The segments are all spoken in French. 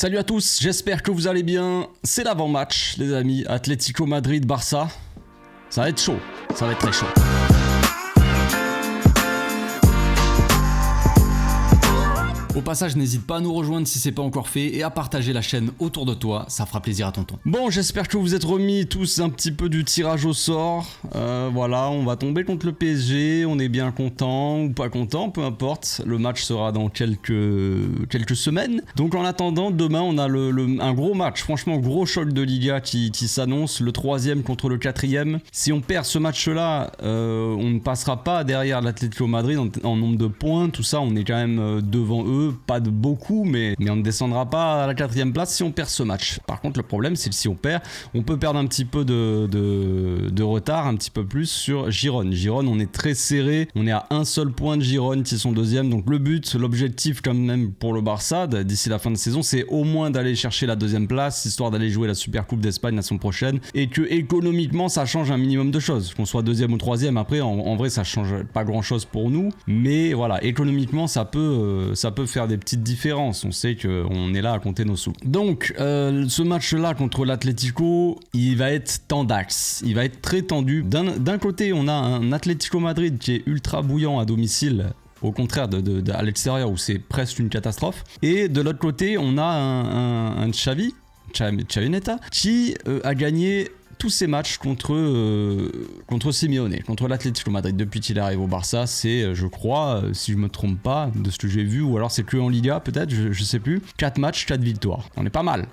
Salut à tous, j'espère que vous allez bien. C'est l'avant-match, les amis. Atlético Madrid-Barça. Ça va être chaud, ça va être très chaud. Au passage, n'hésite pas à nous rejoindre si c'est pas encore fait et à partager la chaîne autour de toi, ça fera plaisir à tonton. Bon, j'espère que vous êtes remis tous un petit peu du tirage au sort. Voilà, on va tomber contre le PSG, on est bien content ou pas content, peu importe. Le match sera dans quelques semaines. Donc en attendant, demain on a un gros match, franchement gros choc de Liga qui s'annonce, le 3e contre le 4e. Si on perd ce match-là, on ne passera pas derrière l'Atlético Madrid en nombre de points, tout ça, on est quand même devant eux. Pas de beaucoup, mais on ne descendra pas à la 4e place si on perd ce match. Par contre, le problème, c'est que si on perd, on peut perdre un petit peu de retard, un petit peu plus sur Girone. Girone, on est très serré. On est à un seul point de Girone qui sont 2e. Donc le but, l'objectif quand même pour le Barça d'ici la fin de saison, c'est au moins d'aller chercher la 2e place, histoire d'aller jouer la Supercoupe d'Espagne la saison prochaine. Et que économiquement, ça change un minimum de choses. Qu'on soit 2e ou 3e, après, en vrai, ça change pas grand-chose pour nous. Mais voilà, économiquement, ça peut faire des petites différences. On sait qu'on est là à compter nos sous. Donc, ce match-là contre l'Atlético, il va être tendax. Il va être très tendu. D'un côté, on a un Atlético Madrid qui est ultra bouillant à domicile. Au contraire à l'extérieur où c'est presque une catastrophe. Et de l'autre côté, on a un Xavi Neta qui a gagné tous ces matchs contre Simeone, contre l'Atlético Madrid. Depuis qu'il arrive au Barça, c'est, je crois, si je me trompe pas, de ce que j'ai vu, ou alors c'est que en Liga, peut-être, je sais plus, 4 matchs, 4 victoires. On est pas mal.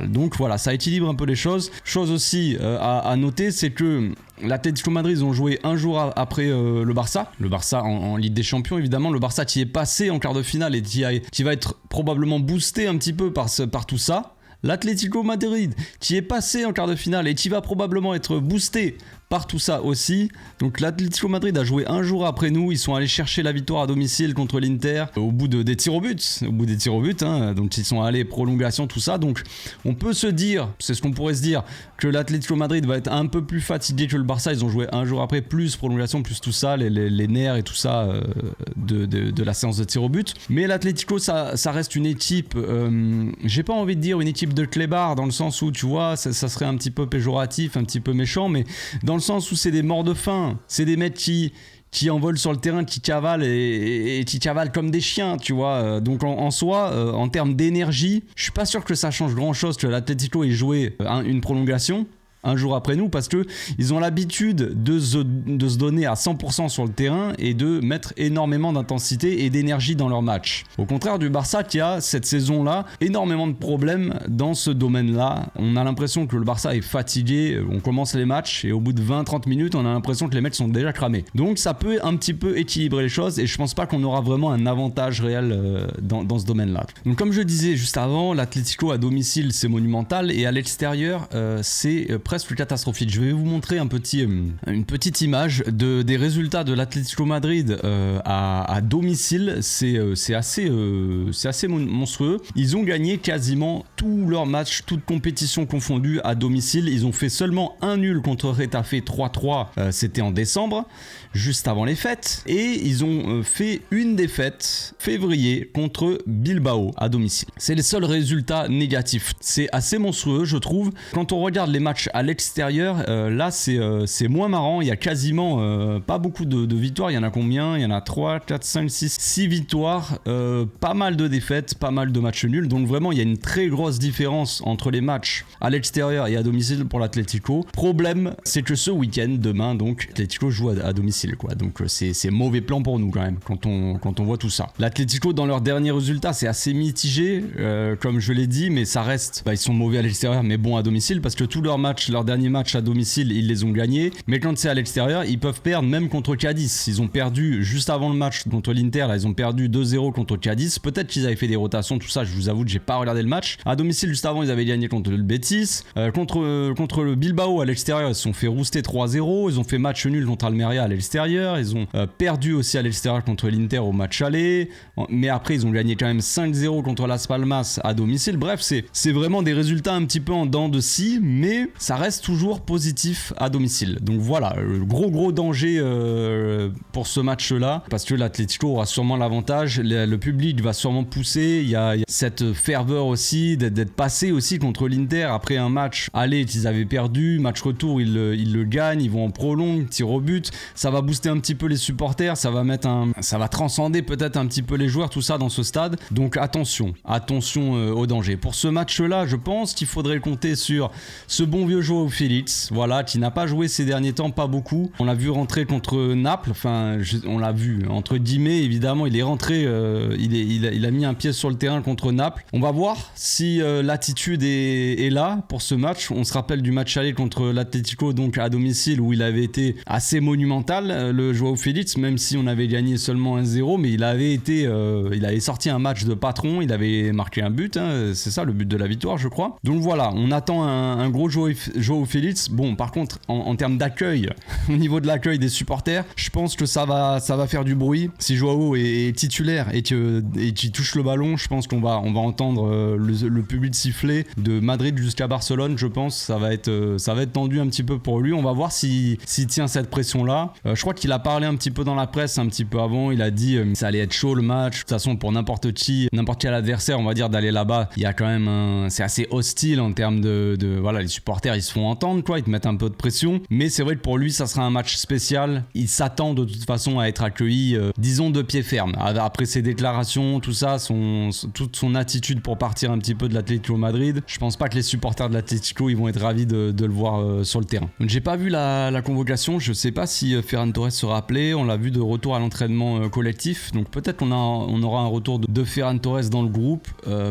Donc voilà, ça équilibre un peu les choses. Chose aussi à noter, c'est que l'Atlético Madrid, ils ont joué un jour après le Barça. Le Barça en Ligue des Champions, évidemment. Le Barça qui est passé en quart de finale et qui va être probablement boosté un petit peu par tout ça. L'Atlético Madrid qui est passé en quart de finale et qui va probablement être boosté par tout ça aussi. Donc l'Atlético Madrid a joué un jour après nous. Ils sont allés chercher la victoire à domicile contre l'Inter au bout des tirs au but. Donc ils sont allés prolongation, tout ça. Donc on peut se dire, c'est ce qu'on pourrait se dire, que l'Atlético Madrid va être un peu plus fatigué que le Barça. Ils ont joué un jour après, plus prolongation, plus tout ça, les nerfs et tout ça de la séance de tirs au but. Mais l'Atlético, ça reste une équipe, j'ai pas envie de dire une équipe de clébards, dans le sens où, tu vois, ça serait un petit peu péjoratif, un petit peu méchant, mais dans le sens où c'est des morts de faim, c'est des mecs qui envolent sur le terrain, qui cavalent et qui cavalent comme des chiens, tu vois. Donc en soi, en termes d'énergie, je suis pas sûr que ça change grand chose que l'Atlético ait joué une prolongation un jour après nous, parce que ils ont l'habitude de se donner à 100% sur le terrain et de mettre énormément d'intensité et d'énergie dans leur match. Au contraire du Barça qui a cette saison-là énormément de problèmes dans ce domaine-là. On a l'impression que le Barça est fatigué, on commence les matchs et au bout de 20-30 minutes, on a l'impression que les mecs sont déjà cramés. Donc ça peut un petit peu équilibrer les choses et je pense pas qu'on aura vraiment un avantage réel dans ce domaine-là. Donc comme je disais juste avant, l'Atlético à domicile c'est monumental et à l'extérieur c'est presque catastrophique. Je vais vous montrer une petite image des résultats de l'Atlético Madrid à domicile. C'est assez monstrueux. Ils ont gagné quasiment tous leurs matchs, toutes compétitions confondues à domicile. Ils ont fait seulement un nul contre Retafe 3-3, c'était en décembre, juste avant les fêtes. Et ils ont fait une défaite février contre Bilbao à domicile. C'est les seuls résultats négatifs. C'est assez monstrueux, je trouve. Quand on regarde les matchs à l'extérieur, là c'est moins marrant. Il y a quasiment pas beaucoup de victoires. Il y en a combien ? Il y en a 3, 4, 5, 6 victoires, pas mal de défaites, pas mal de matchs nuls. Donc vraiment il y a une très grosse différence entre les matchs à l'extérieur et à domicile pour l'Atlético. Problème, c'est que ce week-end, demain, donc l'Atlético joue à domicile, quoi. Donc c'est mauvais plan pour nous quand même quand on voit tout ça. L'Atlético dans leurs derniers résultats c'est assez mitigé, comme je l'ai dit, mais ça reste, ils sont mauvais à l'extérieur mais bons à domicile, parce que tous leurs derniers matchs à domicile ils les ont gagnés, mais quand c'est à l'extérieur ils peuvent perdre, même contre Cadiz. Ils ont perdu juste avant le match contre l'Inter, là, ils ont perdu 2-0 contre Cadiz. Peut-être qu'ils avaient fait des rotations, tout ça, je vous avoue que j'ai pas regardé le match. À domicile juste avant ils avaient gagné contre le Betis, contre le Bilbao à l'extérieur ils se sont fait rouster 3-0, ils ont fait match nul contre Almeria à l'extérieur, ils ont perdu aussi à l'extérieur contre l'Inter au match aller, mais après ils ont gagné quand même 5-0 contre Las Palmas à domicile. Bref, c'est vraiment des résultats un petit peu en dents de scie, mais ça ça reste toujours positif à domicile. Donc voilà, gros danger pour ce match-là, parce que l'Atlético aura sûrement l'avantage, le public va sûrement pousser, il y a cette ferveur aussi d'être passé aussi contre l'Inter après un match aller qu'ils avaient perdu, match retour ils le gagnent, ils vont en prolongue, tir au but, ça va booster un petit peu les supporters, ça va transcender peut-être un petit peu les joueurs, tout ça dans ce stade. Donc attention au danger. Pour ce match-là, je pense qu'il faudrait compter sur ce bon vieux Joao Félix, voilà, qui n'a pas joué ces derniers temps, pas beaucoup. On l'a vu rentrer contre Naples, on l'a vu entre guillemets, évidemment, il est rentré, il a mis un pied sur le terrain contre Naples. On va voir si l'attitude est là pour ce match. On se rappelle du match aller contre l'Atlético, donc à domicile, où il avait été assez monumental, le Joao Félix, même si on avait gagné seulement 1-0, mais il avait sorti un match de patron, il avait marqué un but, c'est ça le but de la victoire, je crois. Donc voilà, on attend un gros Joao Félix. Bon, par contre, en termes d'accueil, au niveau de l'accueil des supporters, je pense que ça va faire du bruit. Si Joao est titulaire et qu'il touche le ballon, je pense qu'on va entendre le public siffler de Madrid jusqu'à Barcelone. Je pense ça va être tendu un petit peu pour lui. On va voir s'il tient cette pression-là. Je crois qu'il a parlé un petit peu dans la presse un petit peu avant. Il a dit ça allait être chaud le match. De toute façon, pour n'importe quel adversaire, on va dire, d'aller là-bas, il y a quand même c'est assez hostile en termes de voilà, les supporters ils se font entendre, quoi, ils te mettent un peu de pression. Mais c'est vrai que pour lui, ça sera un match spécial. Il s'attend de toute façon à être accueilli, disons, de pied ferme. Après ses déclarations, tout ça, toute son attitude pour partir un petit peu de l'Atlético Madrid, je pense pas que les supporters de l'Atlético ils vont être ravis de le voir sur le terrain. Donc j'ai pas vu la convocation, je sais pas si Ferran Torres sera appelé. On l'a vu de retour à l'entraînement collectif, donc peut-être on aura un retour de Ferran Torres dans le groupe.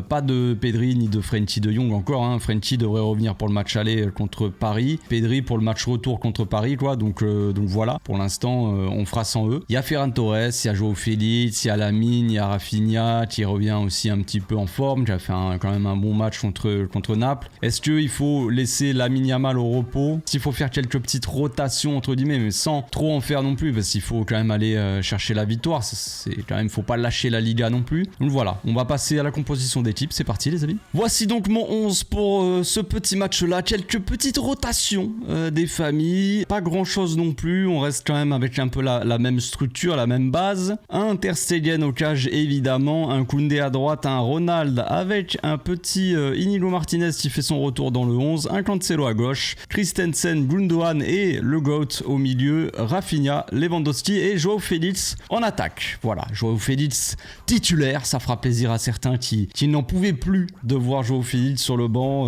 Pas de Pedri ni de Frenkie de Jong encore, Frenkie devrait revenir pour le match aller contre Paris, Pedri pour le match retour contre Paris, quoi. Donc voilà, pour l'instant on fera sans eux. Il y a Ferran Torres, il y a Joao Félix, il y a Lamine, il y a Rafinha qui revient aussi un petit peu en forme, qui a fait quand même un bon match contre Naples. Est-ce qu'il faut laisser Lamine Yamal au repos, s'il faut faire quelques petites rotations entre guillemets, mais sans trop en faire non plus, parce qu'il faut quand même aller chercher la victoire, c'est quand même, faut pas lâcher la Liga non plus. Donc voilà, on va passer à la composition d'équipe, c'est parti les amis. Voici donc mon 11 pour ce petit match là, quelques petites rotations des familles, pas grand chose non plus, on reste quand même avec un peu la même structure, la même base. Un Ter Stegen au cage évidemment, un Koundé à droite, un Ronald avec un petit Inigo Martinez qui fait son retour dans le 11, un Cancelo à gauche, Christensen, Gundogan et le GOAT au milieu, Rafinha, Lewandowski et Joao Félix en attaque. Voilà, Joao Félix titulaire, ça fera plaisir à certains qui n'en pouvaient plus de voir Joao Félix sur le banc.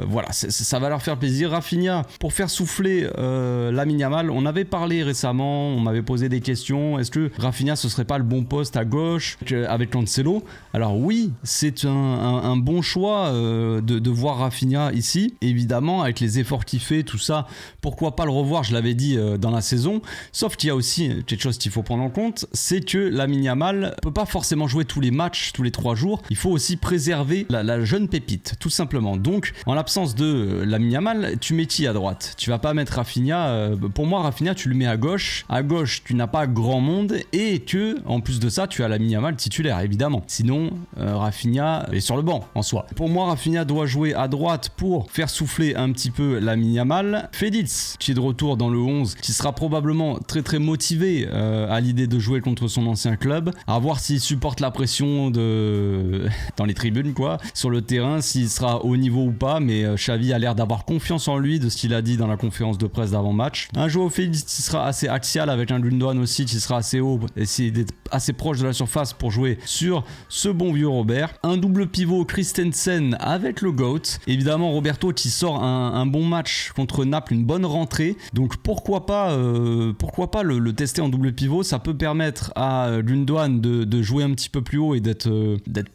Voilà, ça va leur faire plaisir. Rafinha pour faire souffler Lamine Yamal. On avait parlé récemment, on m'avait posé des questions. Est-ce que Rafinha ce serait pas le bon poste à gauche avec Cancelo? Alors oui, c'est un bon choix de voir Rafinha ici. Évidemment, avec les efforts qu'il fait, tout ça, pourquoi pas le revoir, je l'avais dit dans la saison. Sauf qu'il y a aussi quelque chose qu'il faut prendre en compte, c'est que Lamine Yamal peut pas forcément jouer tous les matchs, tous les 3 jours. Il faut aussi préserver la jeune pépite, tout simplement. Donc, en l'absence de Lamine Yamal, tu mets qui à droite? Tu vas pas mettre Rafinha. Pour moi, Rafinha, tu le mets à gauche. À gauche, tu n'as pas grand monde et que, en plus de ça, tu as Lamine Yamal titulaire, évidemment. Sinon, Rafinha est sur le banc en soi. Pour moi, Rafinha doit jouer à droite pour faire souffler un petit peu Lamine Yamal. Félix, qui est de retour dans le 11, qui sera probablement très très motivé à l'idée de jouer contre son ancien club. À voir s'il supporte la pression dans les tribunes, quoi, sur le terrain, s'il sera au niveau ou pas, mais Xavi a l'air d'avoir confiance en lui de ce qu'il a dit dans la conférence de presse d'avant-match. Un Joao Félix qui sera assez axial avec un Gundogan aussi qui sera assez haut, essayer d'être assez proche de la surface pour jouer sur ce bon vieux Robert. Un double pivot Christensen avec le GOAT. Évidemment Roberto qui sort un bon match contre Naples, une bonne rentrée, donc pourquoi pas le tester en double pivot. Ça peut permettre à Gundogan de jouer un petit peu plus haut et d'être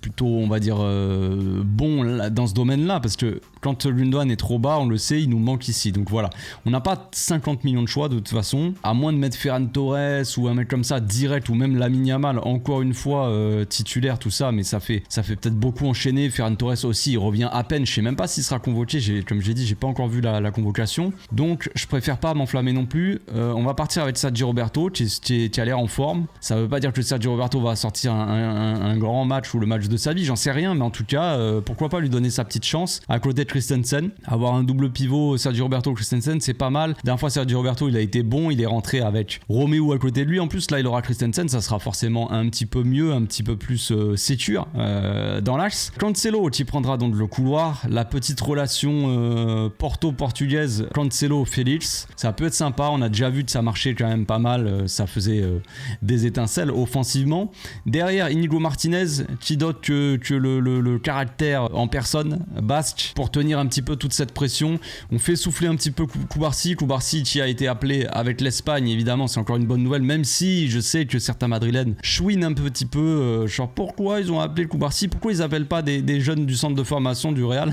plutôt, on va dire, bon là, dans ce domaine-là, parce que quand Gundogan est trop bas, on le sait, il nous manque ici. Donc voilà, on n'a pas 50 millions de choix de toute façon, à moins de mettre Ferran Torres ou un mec comme ça direct, ou même Lamine Yamal encore une fois titulaire, tout ça, mais ça fait peut-être beaucoup enchaîner. Ferran Torres aussi, il revient à peine, je sais même pas s'il sera convoqué, comme j'ai dit, j'ai pas encore vu la convocation, donc je préfère pas m'enflammer non plus. On va partir avec Sergio Roberto qui a l'air en forme. Ça veut pas dire que Sergio Roberto va sortir un grand match ou le match de sa vie, j'en sais rien, mais en tout cas pourquoi pas lui donner sa petite chance à côté de Christensen, avoir double pivot Sergio Roberto Christensen, c'est pas mal. La dernière fois Sergio Roberto il a été bon, il est rentré avec Romeo à côté de lui. En plus là il aura Christensen, ça sera forcément un petit peu mieux, un petit peu plus sécure dans l'axe. Cancelo qui prendra donc le couloir. La petite relation porto-portugaise Cancelo-Félix, ça peut être sympa. On a déjà vu que ça marchait quand même pas mal, ça faisait des étincelles offensivement. Derrière Inigo Martinez qui dote que le caractère en personne basque pour tenir un petit peu toute cette pression. On fait souffler un petit peu Cubarsí qui a été appelé avec l'Espagne, évidemment c'est encore une bonne nouvelle, même si je sais que certains madrilènes chouinent un petit peu, genre pourquoi ils ont appelé Cubarsí, pourquoi ils appellent pas des jeunes du centre de formation du Real.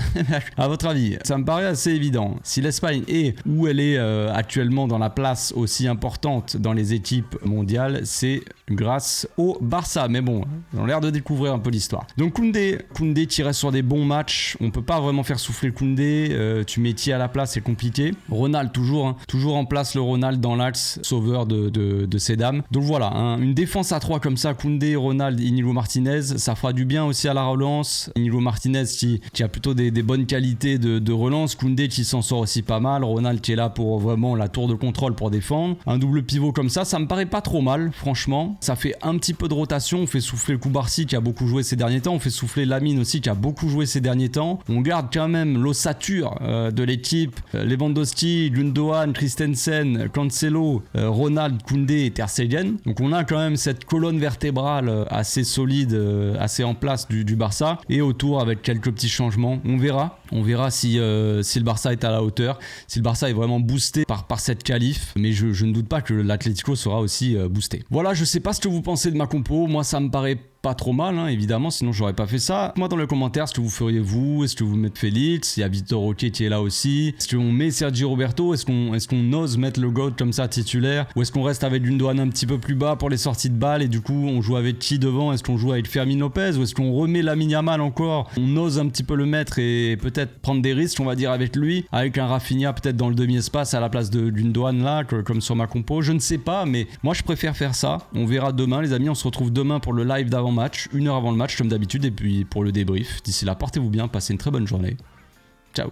À votre avis, ça me paraît assez évident. Si l'Espagne est où elle est actuellement dans la place aussi importante dans les équipes mondiales, c'est grâce au Barça. Mais bon, ils ont l'air de découvrir un peu l'histoire. Donc Koundé qui reste sur des bons matchs. On peut pas vraiment faire souffler Koundé. Tu mets Thier à la place, c'est compliqué. Ronald toujours en place, le Ronald dans l'axe, sauveur de ces dames. Donc voilà, une défense à 3 comme ça, Koundé, Ronald, Inigo Martinez, ça fera du bien aussi à la relance. Inigo Martinez qui a plutôt des bonnes qualités de relance. Koundé qui s'en sort aussi pas mal. Ronald qui est là pour vraiment la tour de contrôle pour défendre. Un double pivot comme ça me paraît pas trop mal, franchement. Ça fait un petit peu de rotation. On fait souffler Cubarsí qui a beaucoup joué ces derniers temps. On fait souffler Lamine aussi qui a beaucoup joué ces derniers temps. On garde quand même l'ossature de l'équipe. Lewandowski, Gundogan, Christensen, Cancelo, Ronald, Koundé et Ter Stegen. Donc on a quand même cette colonne vertébrale assez solide, assez en place du Barça. Et autour avec quelques petits changements. On verra si le Barça est à la hauteur, si le Barça est vraiment boosté par cette qualif. Mais je ne doute pas que l'Atlético sera aussi boosté. Voilà, je sais pas ce que vous pensez de ma compo. Moi ça me paraît pas trop mal, évidemment, sinon j'aurais pas fait ça. Moi dans les commentaires, ce que vous feriez vous, est-ce que vous mettez Félix, il y a Vitor Roque qui est là aussi, est-ce qu'on met Sergio Roberto, est-ce qu'on ose mettre le GOAT comme ça titulaire, ou est-ce qu'on reste avec une douane un petit peu plus bas pour les sorties de balles et du coup on joue avec qui devant, est-ce qu'on joue avec Fermin Lopez, ou est-ce qu'on remet Lamine Yamal encore, on ose un petit peu le mettre et peut-être prendre des risques, on va dire, avec lui, avec un Rafinha peut-être dans le demi-espace à la place d'une douane là, comme sur ma compo, je ne sais pas, mais moi je préfère faire ça. On verra demain les amis, on se retrouve demain pour le live d'avant-match, 1 heure avant le match comme d'habitude, et puis pour le débrief. D'ici là, portez-vous bien, passez une très bonne journée. Ciao.